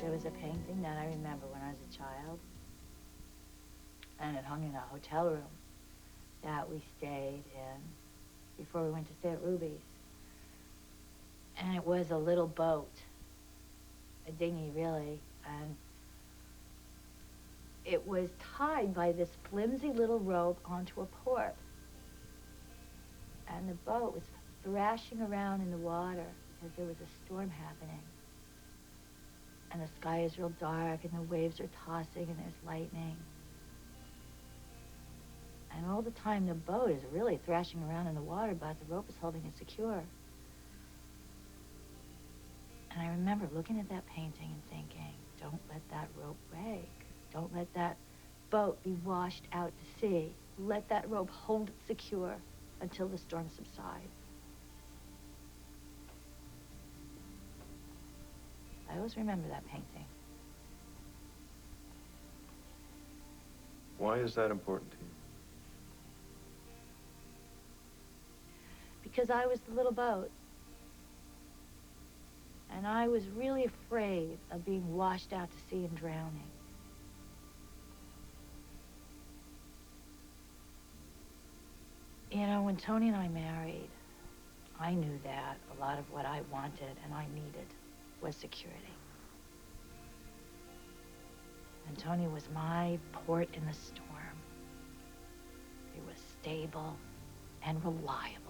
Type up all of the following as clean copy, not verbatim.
there was a painting that I remember when I was a child, and it hung in a hotel room that we stayed in before we went to stay at Ruby's. And it was a little boat, a dinghy, really, and it was tied by this flimsy little rope onto a port. And the boat was thrashing around in the water because there was a storm happening. And the sky is real dark, and the waves are tossing, and there's lightning. And all the time, the boat is really thrashing around in the water, but the rope is holding it secure. And I remember looking at that painting and thinking, don't let that rope break. Don't let that boat be washed out to sea. Let that rope hold it secure until the storm subsides. I always remember that painting. Why is that important to you? Because I was the little boat. And I was really afraid of being washed out to sea and drowning. You know, when Tony and I married, I knew that a lot of what I wanted and I needed was security. And Tony was my port in the storm. He was stable and reliable.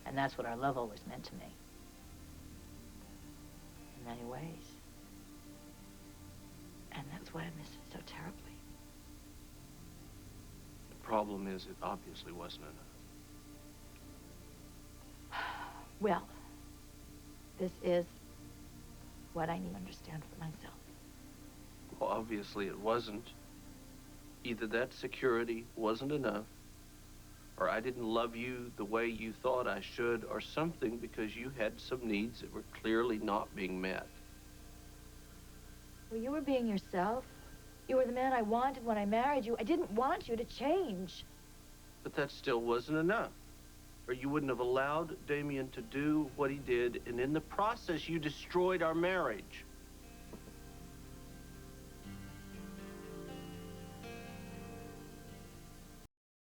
And that's what our love always meant to me. In many ways. And that's why I miss it so terribly. The problem is it obviously wasn't enough. Well, this is what I need to understand for myself. Well, obviously it wasn't. Either that security wasn't enough, or I didn't love you the way you thought I should, or something, because you had some needs that were clearly not being met. Well, you were being yourself. You were the man I wanted when I married you. I didn't want you to change. But that still wasn't enough. Or you wouldn't have allowed Damien to do what he did, and in the process, you destroyed our marriage.